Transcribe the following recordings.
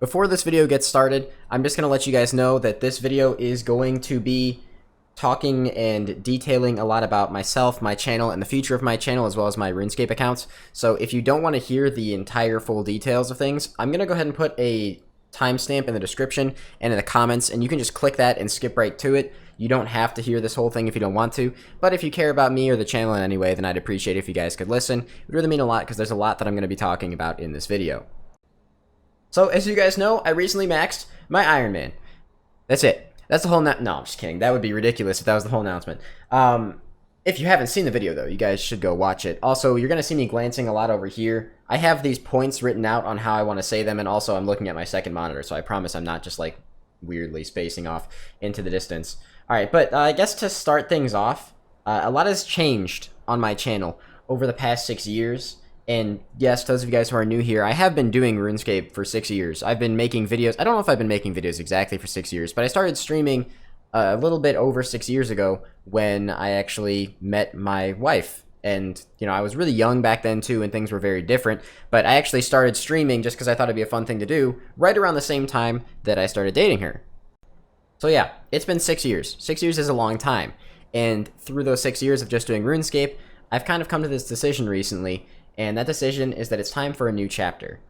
Before this video gets started, I'm just going to let you guys know that this video is going to be talking and detailing a lot about myself, my channel, and the future of my channel, as well as my Runescape accounts. So if you don't want to hear the entire full details of things, I'm going to go ahead and put a timestamp in the description and in the comments, and you can just click that and skip right to it. You don't have to hear this whole thing if you don't want to, but if you care about me or the channel in any way, then I'd appreciate it if you guys could listen. It would really mean a lot because there's a lot that I'm going to be talking about in this video. So, as you guys know, I recently maxed my Iron Man. That's it. That's the whole no, I'm just kidding. That would be ridiculous if that was the whole announcement. If you haven't seen the video, though, you guys should go watch it. Also, you're going to see me glancing a lot over here. I have these points written out on how I want to say them, and also I'm looking at my second monitor, so I promise I'm not just, like, weirdly spacing off into the distance. Alright, but I guess to start things off, a lot has changed on my channel over the past 6 years. And yes, those of you guys who are new here, I have been doing RuneScape for 6 years. I've been making videos. I don't know if I've been making videos exactly for 6 years, but I started streaming a little bit over 6 years ago when I actually met my wife. And, you know, I was really young back then too, and things were very different. But I actually started streaming just because I thought it'd be a fun thing to do right around the same time that I started dating her. So yeah, it's been 6 years. 6 years is a long time. And through those 6 years of just doing RuneScape, I've kind of come to this decision recently. And that decision is that it's time for a new chapter.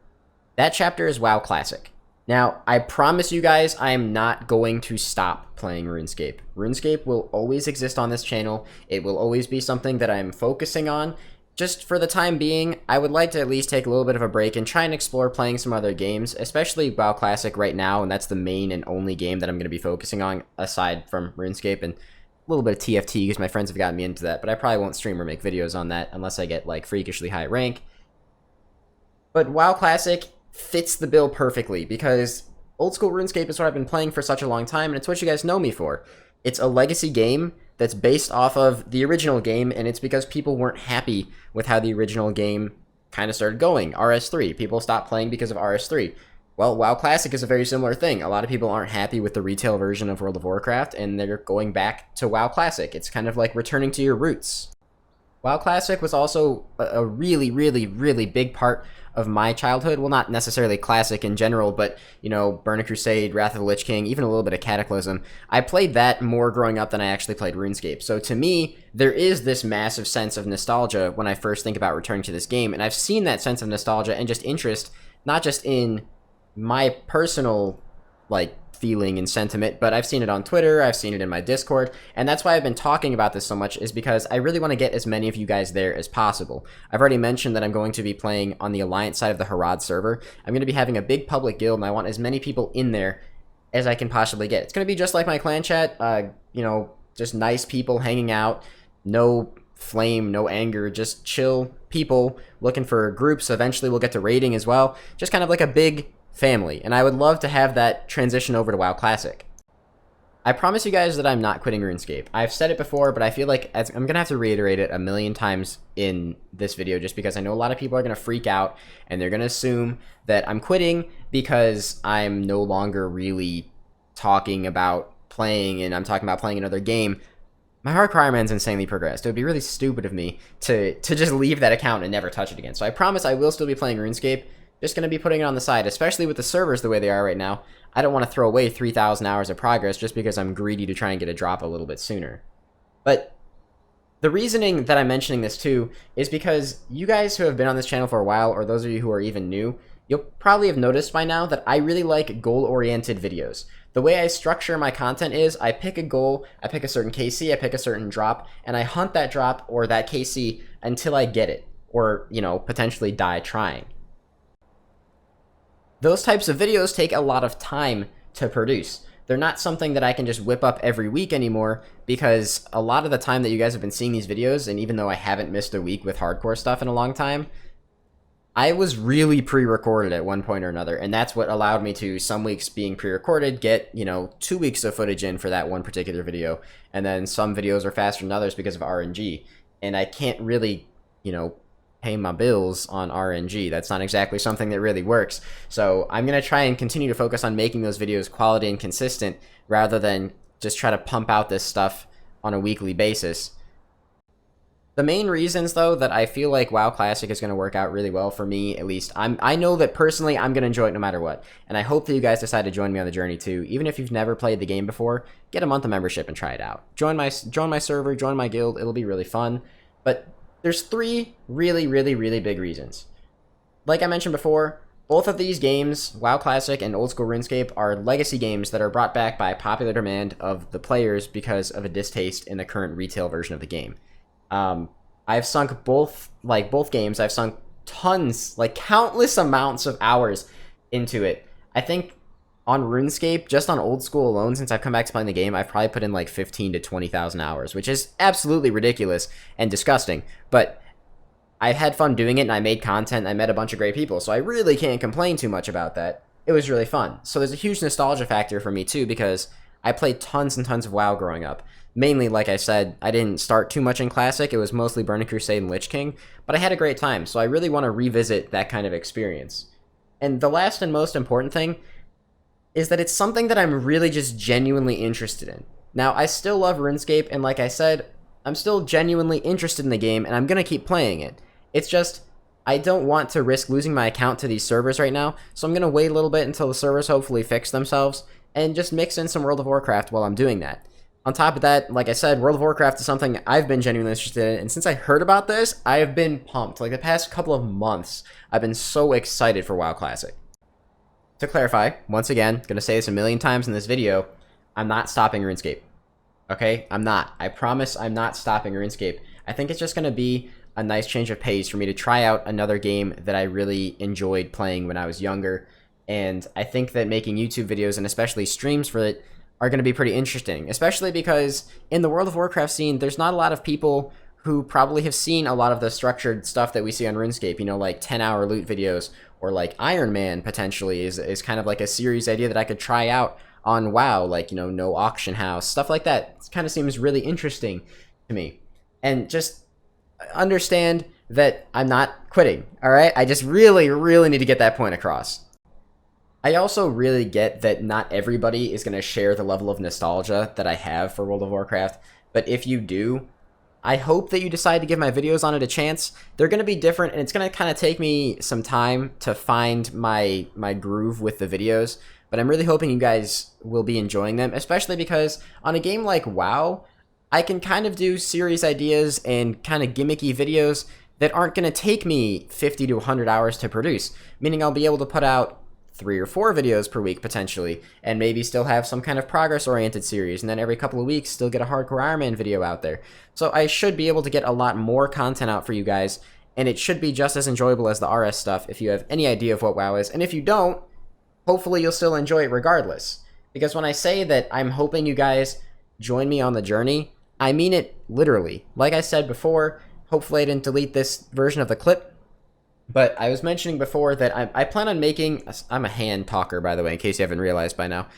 That chapter is WoW Classic. Now, I promise you guys I am not going to stop playing RuneScape. RuneScape will always exist on this channel. It will always be something that I'm focusing on. Just for the time being, I would like to at least take a little bit of a break and try and explore playing some other games, especially WoW Classic right now, and that's the main and only game that I'm going to be focusing on aside from RuneScape, and a little bit of TFT because my friends have gotten me into that, but I probably won't stream or make videos on that unless I get like freakishly high rank. But WoW Classic fits the bill perfectly because old school RuneScape is what I've been playing for such a long time, and it's what you guys know me for. It's a legacy game that's based off of the original game, and it's because people weren't happy with how the original game kind of started going. RS3. People stopped playing because of RS3. Well, WoW Classic is a very similar thing. A lot of people aren't happy with the retail version of World of Warcraft, and they're going back to WoW Classic. It's kind of like returning to your roots. WoW Classic was also a really, really, really big part of my childhood. Well, not necessarily Classic in general, but, you know, Burn a Crusade, Wrath of the Lich King, even a little bit of Cataclysm. I played that more growing up than I actually played RuneScape. So to me, there is this massive sense of nostalgia when I first think about returning to this game, and I've seen that sense of nostalgia and just interest, not just in my personal like feeling and sentiment, but I've seen it on Twitter, I've seen it in my Discord, and that's why I've been talking about this so much, is because I really want to get as many of you guys there as possible. I've already mentioned that I'm going to be playing on the Alliance side of the Harad server. I'm going to be having a big public guild, and I want as many people in there as I can possibly get. It's going to be just like my clan chat, you know, just nice people hanging out, no flame, no anger, just chill people looking for groups. Eventually we'll get to raiding as well, just kind of like a big family, and I would love to have that transition over to WoW Classic. I promise you guys that I'm not quitting RuneScape. I've said it before, but I feel like I'm gonna have to reiterate it a million times in this video just because I know a lot of people are gonna freak out and they're gonna assume that I'm quitting because I'm no longer really talking about playing and I'm talking about playing another game. My Hardcore Iron Man's insanely progressed. It would be really stupid of me to just leave that account and never touch it again. So I promise I will still be playing RuneScape. Just going to be putting it on the side, especially with the servers the way they are right now. I don't want to throw away 3,000 hours of progress just because I'm greedy to try and get a drop a little bit sooner. But the reasoning that I'm mentioning this too is because you guys who have been on this channel for a while, or those of you who are even new, you'll probably have noticed by now that I really like goal-oriented videos. The way I structure my content is I pick a goal, I pick a certain KC, I pick a certain drop, and I hunt that drop or that KC until I get it, or, you know, potentially die trying. Those types of videos take a lot of time to produce. They're not something that I can just whip up every week anymore because a lot of the time that you guys have been seeing these videos, and even though I haven't missed a week with hardcore stuff in a long time, I was really pre-recorded at one point or another, and that's what allowed me to, some weeks being pre-recorded, get, you know, 2 weeks of footage in for that one particular video, and then some videos are faster than others because of RNG, and I can't really, you know, pay my bills on RNG. That's not exactly something that really works. So I'm going to try and continue to focus on making those videos quality and consistent rather than just try to pump out this stuff on a weekly basis. The main reasons, though, that I feel like WoW Classic is going to work out really well for me, at least, I know that personally I'm going to enjoy it no matter what. And I hope that you guys decide to join me on the journey too. Even if you've never played the game before, get a month of membership and try it out. Join my server, join my guild. It'll be really fun. But there's 3 really big reasons. Like I mentioned before, both of these games, WoW Classic and Old School RuneScape, are legacy games that are brought back by popular demand of the players because of a distaste in the current retail version of the game. I've sunk both games, I've sunk tons, like countless amounts of hours into it. I think on RuneScape, just on Old School alone, since I've come back to playing the game, I've probably put in like 15 to 20,000 hours, which is absolutely ridiculous and disgusting. But I had fun doing it, and I made content, and I met a bunch of great people, so I really can't complain too much about that. It was really fun. So there's a huge nostalgia factor for me too, because I played tons and tons of WoW growing up. Mainly, like I said, I didn't start too much in Classic. It was mostly Burning Crusade and Lich King, but I had a great time, so I really want to revisit that kind of experience. And the last and most important thing is that it's something that I'm really just genuinely interested in. Now, I still love RuneScape, and like I said, I'm still genuinely interested in the game, and I'm going to keep playing it. It's just, I don't want to risk losing my account to these servers right now, so I'm going to wait a little bit until the servers hopefully fix themselves, and just mix in some World of Warcraft while I'm doing that. On top of that, like I said, World of Warcraft is something I've been genuinely interested in, and since I heard about this, I have been pumped. Like the past couple of months, I've been so excited for WoW Classic. To clarify, once again, gonna say this a million times in this video, I'm not stopping RuneScape. Okay? I'm not. I promise I'm not stopping RuneScape. I think it's just gonna be a nice change of pace for me to try out another game that I really enjoyed playing when I was younger, and I think that making YouTube videos, and especially streams for it, are going to be pretty interesting, especially because in the World of Warcraft scene, there's not a lot of people who probably have seen a lot of the structured stuff that we see on RuneScape, you know, like 10-hour loot videos, or like Iron Man potentially is kind of like a series idea that I could try out on WoW, like, you know, no auction house, stuff like that. It kind of seems really interesting to me. And just understand that I'm not quitting, all right? I just really need to get that point across. I also really get that not everybody is going to share the level of nostalgia that I have for World of Warcraft, but if you do, I hope that you decide to give my videos on it a chance. They're going to be different, and it's going to kind of take me some time to find my groove with the videos, but I'm really hoping you guys will be enjoying them, especially because on a game like WoW, I can kind of do series ideas and kind of gimmicky videos that aren't going to take me 50 to 100 hours to produce, meaning I'll be able to put out 3 or 4 videos per week potentially, and maybe still have some kind of progress-oriented series, and then every couple of weeks still get a Hardcore Iron Man video out there. So I should be able to get a lot more content out for you guys, and it should be just as enjoyable as the RS stuff if you have any idea of what WoW is, and if you don't, hopefully you'll still enjoy it regardless. Because when I say that I'm hoping you guys join me on the journey, I mean it literally. Like I said before, hopefully I didn't delete this version of the clip, but I was mentioning before that I plan on making... I'm a hand talker, by the way, in case you haven't realized by now.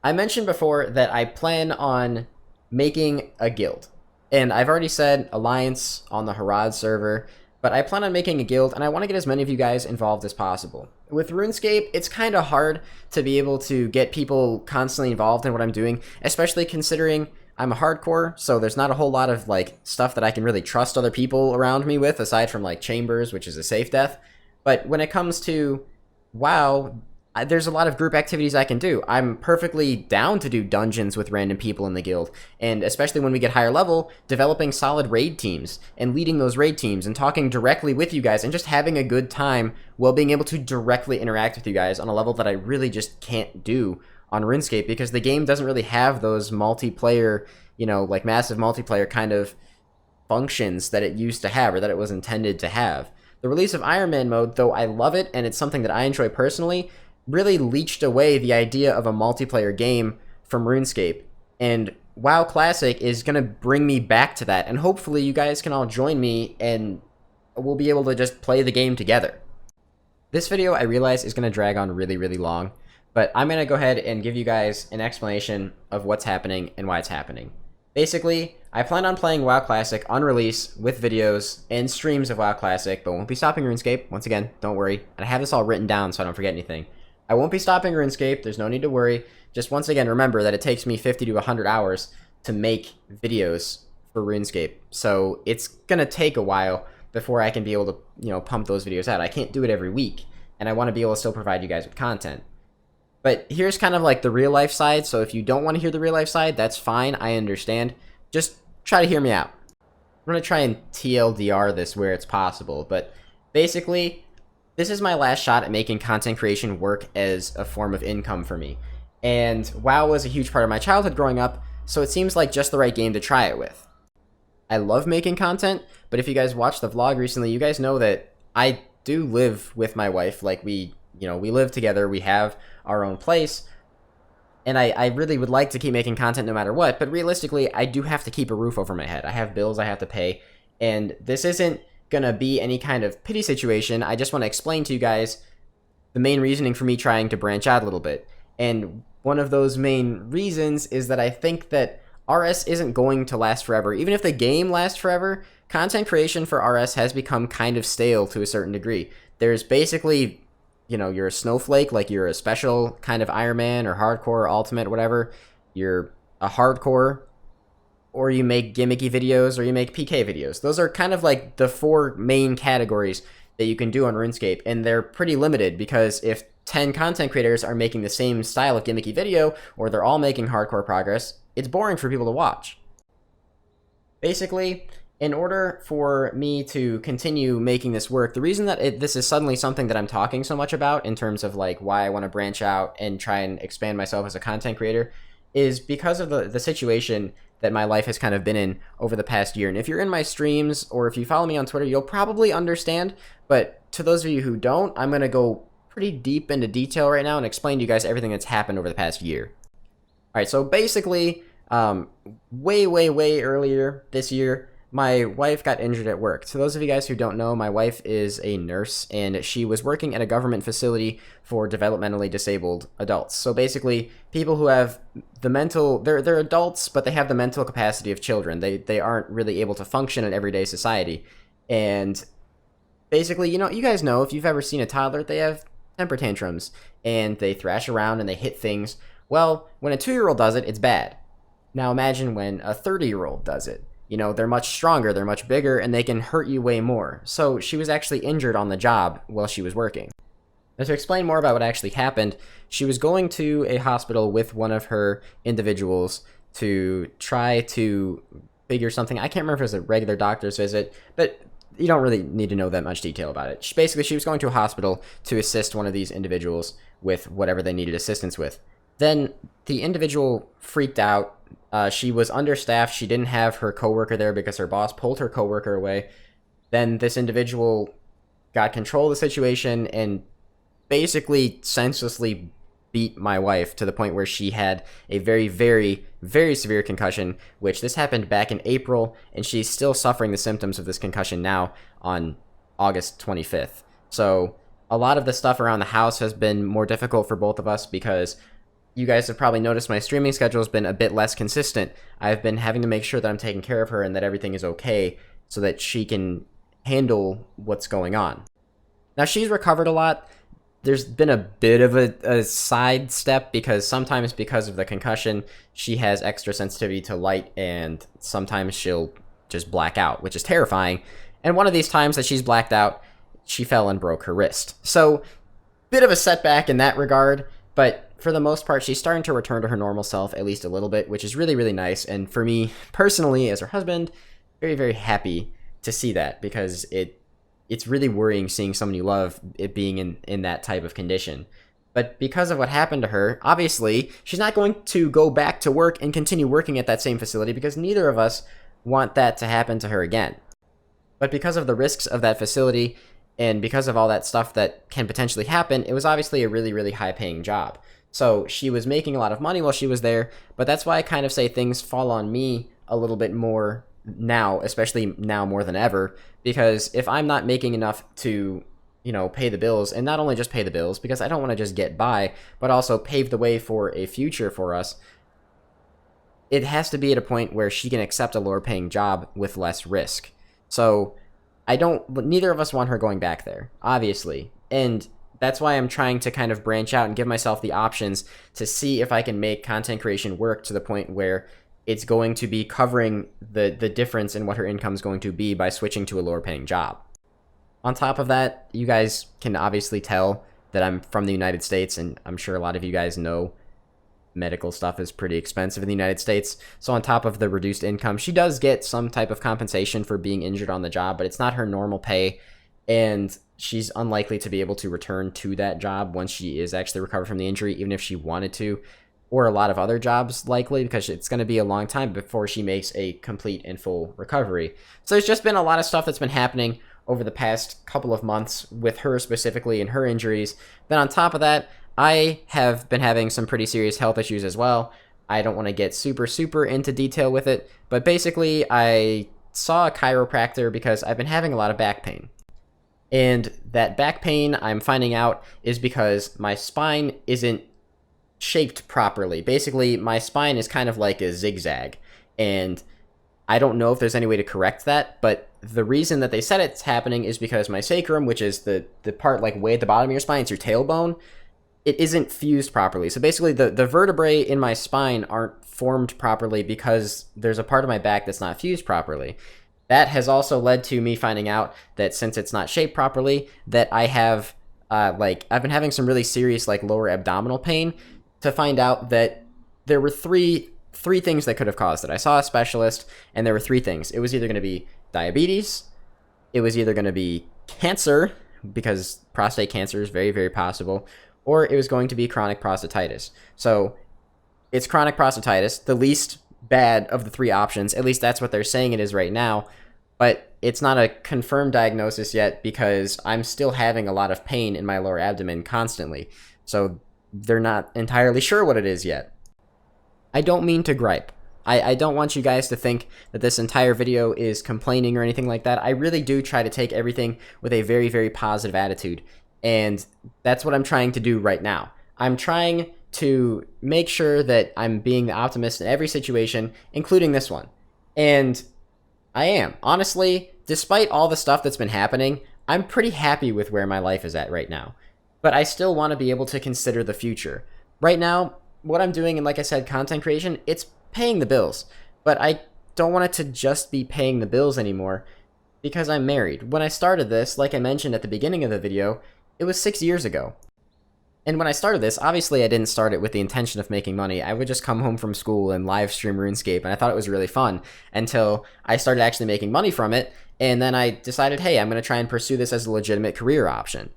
I mentioned before that I plan on making a guild. And I've already said Alliance on the Harad server, but I plan on making a guild, and I want to get as many of you guys involved as possible. With RuneScape, it's kind of hard to be able to get people constantly involved in what I'm doing, especially considering I'm a hardcore, so there's not a whole lot of like stuff that I can really trust other people around me with, aside from like Chambers, which is a safe death. But when it comes to WoW, there's a lot of group activities I can do. I'm perfectly down to do dungeons with random people in the guild, and especially when we get higher level, developing solid raid teams and leading those raid teams and talking directly with you guys and just having a good time while being able to directly interact with you guys on a level that I really just can't do on RuneScape, because the game doesn't really have those multiplayer, you know, like massive multiplayer kind of functions that it used to have, or that it was intended to have. The release of Iron Man mode, though I love it and it's something that I enjoy personally, really leached away the idea of a multiplayer game from RuneScape. And WoW Classic is going to bring me back to that, and hopefully you guys can all join me and we'll be able to just play the game together. This video, I realize, is going to drag on really long, but I'm going to go ahead and give you guys an explanation of what's happening and why it's happening. Basically, I plan on playing WoW Classic on release with videos and streams of WoW Classic, but won't be stopping RuneScape. Once again, don't worry. And I have this all written down so I don't forget anything. I won't be stopping RuneScape. There's no need to worry. Just once again, remember that it takes me 50 to 100 hours to make videos for RuneScape. So it's gonna take a while before I can be able to, pump those videos out. I can't do it every week, and I want to be able to still provide you guys with content. But here's kind of like the real life side. So if you don't want to hear the real life side, that's fine. I understand. Just try to hear me out. I'm going to try and TLDR this where it's possible. But basically, this is my last shot at making content creation work as a form of income for me. And WoW was a huge part of my childhood growing up, so it seems like just the right game to try it with. I love making content, but if you guys watched the vlog recently, you guys know that I do live with my wife. Like, we live together, we have our own place, and I really would like to keep making content no matter what, but realistically, I do have to keep a roof over my head. I have bills I have to pay, and this isn't gonna be any kind of pity situation. I just want to explain to you guys the main reasoning for me trying to branch out a little bit. And one of those main reasons is that I think that RS isn't going to last forever. Even if the game lasts forever, content creation for RS has become kind of stale to a certain degree. There's basically, you're a snowflake, like you're a special kind of Iron Man or hardcore, ultimate, whatever. You're a hardcore, or you make gimmicky videos, or you make PK videos. Those are kind of like the 4 main categories that you can do on RuneScape, and they're pretty limited because if 10 content creators are making the same style of gimmicky video, or they're all making hardcore progress, it's boring for people to watch. Basically, in order for me to continue making this work, the reason that this is suddenly something that I'm talking so much about in terms of like why I want to branch out and try and expand myself as a content creator is because of the situation that my life has kind of been in over the past year. And if you're in my streams or if you follow me on Twitter, you'll probably understand. But to those of you who don't, I'm going to go pretty deep into detail right now and explain to you guys everything that's happened over the past year. All right, so basically, way earlier this year, my wife got injured at work. To those of you guys who don't know, my wife is a nurse, and she was working at a government facility for developmentally disabled adults. So basically, people who have the mental, they're adults, but they have the mental capacity of children. They aren't really able to function in everyday society. And basically, you guys know, if you've ever seen a toddler, they have temper tantrums, and they thrash around and they hit things. Well, when a 2-year-old does it, it's bad. Now imagine when a 30-year-old does it. They're much stronger, they're much bigger, and they can hurt you way more. So she was actually injured on the job while she was working. Now, to explain more about what actually happened, she was going to a hospital with one of her individuals to try to figure something. I can't remember if it was a regular doctor's visit, but you don't really need to know that much detail about it. Basically, she was going to a hospital to assist one of these individuals with whatever they needed assistance with. Then the individual freaked out. She was understaffed. She didn't have her coworker there because her boss pulled her coworker away. Then this individual got control of the situation and basically senselessly beat my wife to the point where she had a very severe concussion, which this happened back in April, and she's still suffering the symptoms of this concussion now on August 25th. So a lot of the stuff around the house has been more difficult for both of us because you guys have probably noticed my streaming schedule has been a bit less consistent. I've been having to make sure that I'm taking care of her and that everything is okay so that she can handle what's going on. Now, she's recovered a lot. There's been a bit of a side step because sometimes because of the concussion, she has extra sensitivity to light and sometimes she'll just black out, which is terrifying. And one of these times that she's blacked out, she fell and broke her wrist. So, bit of a setback in that regard, but for the most part, she's starting to return to her normal self, at least a little bit, which is really nice. And for me, personally, as her husband, very happy to see that because it's really worrying seeing someone you love it being in that type of condition. But because of what happened to her, obviously, she's not going to go back to work and continue working at that same facility because neither of us want that to happen to her again. But because of the risks of that facility and because of all that stuff that can potentially happen, it was obviously a really high-paying job. So she was making a lot of money while she was there, but that's why I kind of say things fall on me a little bit more now, especially now more than ever, because if I'm not making enough to, pay the bills, and not only just pay the bills, because I don't want to just get by, but also pave the way for a future for us, it has to be at a point where she can accept a lower paying job with less risk. So neither of us want her going back there, obviously, and that's why I'm trying to kind of branch out and give myself the options to see if I can make content creation work to the point where it's going to be covering the difference in what her income is going to be by switching to a lower paying job. On top of that, you guys can obviously tell that I'm from the United States, and I'm sure a lot of you guys know medical stuff is pretty expensive in the United States. So on top of the reduced income, she does get some type of compensation for being injured on the job, but it's not her normal pay, and she's unlikely to be able to return to that job once she is actually recovered from the injury, even if she wanted to, or a lot of other jobs likely, because it's going to be a long time before she makes a complete and full recovery. So there's just been a lot of stuff that's been happening over the past couple of months with her specifically and her injuries. Then on top of that, I have been having some pretty serious health issues as well. I don't want to get super into detail with it, but basically I saw a chiropractor because I've been having a lot of back pain. And that back pain, I'm finding out, is because my spine isn't shaped properly. Basically, my spine is kind of like a zigzag, and I don't know if there's any way to correct that, but the reason that they said it's happening is because my sacrum, which is the part like way at the bottom of your spine, it's your tailbone, it isn't fused properly. So basically the vertebrae in my spine aren't formed properly because there's a part of my back that's not fused properly. That has also led to me finding out that since it's not shaped properly, that I have I've been having some really serious like lower abdominal pain, to find out that there were three things that could have caused it. I saw a specialist, and there were three things. It was either going to be diabetes, it was either going to be cancer, because prostate cancer is very possible, or it was going to be chronic prostatitis. So it's chronic prostatitis, the least bad of the three options. At least that's what they're saying it is right now. But it's not a confirmed diagnosis yet because I'm still having a lot of pain in my lower abdomen constantly. So they're not entirely sure what it is yet. I don't mean to gripe. I don't want you guys to think that this entire video is complaining or anything like that. I really do try to take everything with a very positive attitude. And that's what I'm trying to do right now. I'm trying to make sure that I'm being the optimist in every situation, including this one. And I am. Honestly, despite all the stuff that's been happening, I'm pretty happy with where my life is at right now. But I still want to be able to consider the future. Right now, what I'm doing, and like I said, content creation, it's paying the bills. But I don't want it to just be paying the bills anymore because I'm married. When I started this, like I mentioned at the beginning of the video, it was 6 years ago. And when I started this, obviously I didn't start it with the intention of making money. I would just come home from school and live stream RuneScape, and I thought it was really fun until I started actually making money from it, and then I decided, hey, I'm going to try and pursue this as a legitimate career option.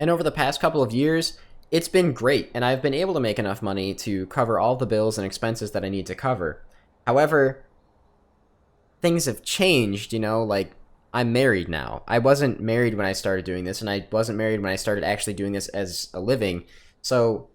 And over the past couple of years, it's been great, and I've been able to make enough money to cover all the bills and expenses that I need to cover. However, things have changed, you know, like I'm married now. I wasn't married when I started doing this, and I wasn't married when I started actually doing this as a living. So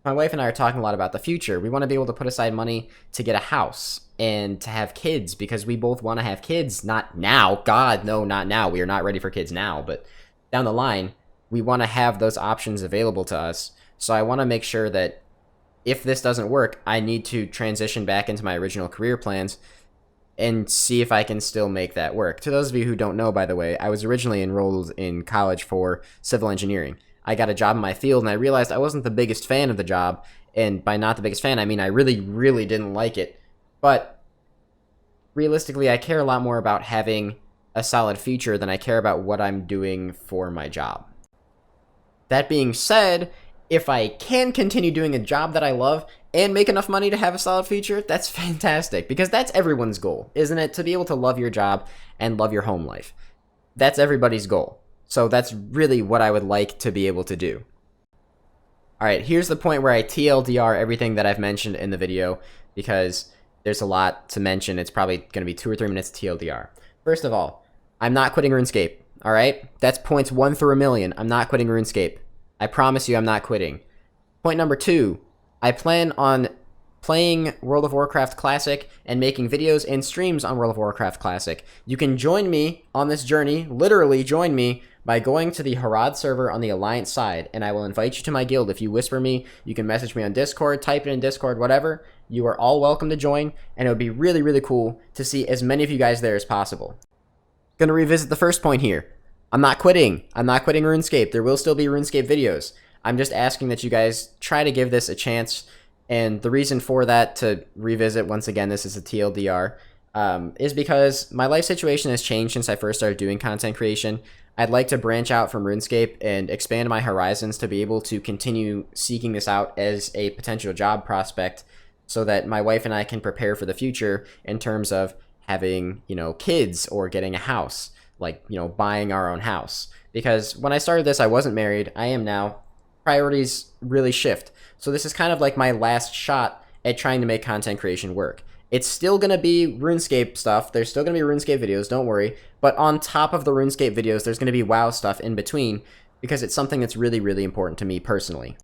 my wife and I are talking a lot about the future. We want to be able to put aside money to get a house and to have kids because we both want to have kids. Not now. God, no, not now. We are not ready for kids now, but down the line, we want to have those options available to us. So I want to make sure that if this doesn't work, I need to transition back into my original career plans and see if I can still make that work. To those of you who don't know, by the way, I was originally enrolled in college for civil engineering. I got a job in my field, and I realized I wasn't the biggest fan of the job. And by not the biggest fan, I mean I really didn't like it. But realistically, I care a lot more about having a solid future than I care about what I'm doing for my job. That being said, if I can continue doing a job that I love and make enough money to have a solid future, that's fantastic, because that's everyone's goal, isn't it? To be able to love your job and love your home life. That's everybody's goal. So that's really what I would like to be able to do. Alright, here's the point where I TLDR everything that I've mentioned in the video, because there's a lot to mention. It's probably going to be 2 or 3 minutes TLDR. First of all, I'm not quitting RuneScape, alright? That's points 1 through a million. I'm not quitting RuneScape. I promise you I'm not quitting. Point number 2, I plan on playing World of Warcraft Classic and making videos and streams on World of Warcraft Classic. You can join me on this journey, literally join me, by going to the Harad server on the Alliance side, and I will invite you to my guild. If you whisper me, you can message me on Discord, type it in Discord, whatever. You are all welcome to join, and it would be really cool to see as many of you guys there as possible. Gonna revisit the first point here. I'm not quitting. I'm not quitting RuneScape. There will still be RuneScape videos. I'm just asking that you guys try to give this a chance And the reason for that, to revisit once again, this is a TLDR, is because my life situation has changed since I first started doing content creation. I'd like to branch out from RuneScape and expand my horizons to be able to continue seeking this out as a potential job prospect, so that my wife and I can prepare for the future in terms of having, kids or getting a house, like, buying our own house. Because when I started this, I wasn't married. I am now. Priorities really shift. So this is kind of like my last shot at trying to make content creation work. It's still going to be RuneScape stuff. There's still going to be RuneScape videos, don't worry. But on top of the RuneScape videos, there's going to be WoW stuff in between, because it's something that's really, really important to me personally.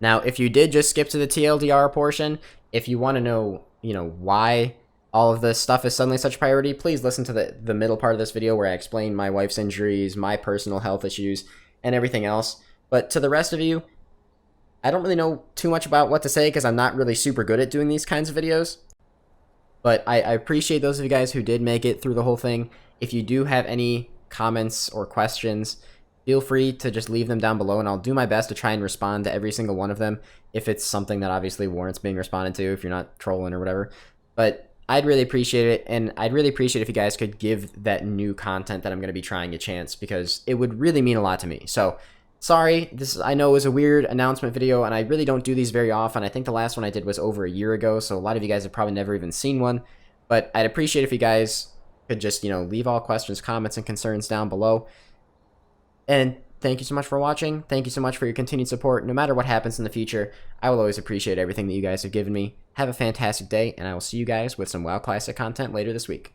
Now, if you did just skip to the TLDR portion, if you want to know, why all of this stuff is suddenly such a priority, please listen to the middle part of this video where I explain my wife's injuries, my personal health issues, and everything else. But to the rest of you, I don't really know too much about what to say because I'm not really super good at doing these kinds of videos. But I appreciate those of you guys who did make it through the whole thing. If you do have any comments or questions, feel free to just leave them down below, and I'll do my best to try and respond to every single one of them if it's something that obviously warrants being responded to, if you're not trolling or whatever. But I'd really appreciate it, and I'd really appreciate if you guys could give that new content that I'm going to be trying a chance, because it would really mean a lot to me. So, sorry, I know it was a weird announcement video, and I really don't do these very often. I think the last one I did was over a year ago, so a lot of you guys have probably never even seen one. But I'd appreciate if you guys could just, leave all questions, comments, and concerns down below. And thank you so much for watching. Thank you so much for your continued support. No matter what happens in the future, I will always appreciate everything that you guys have given me. Have a fantastic day, and I will see you guys with some WoW Classic content later this week.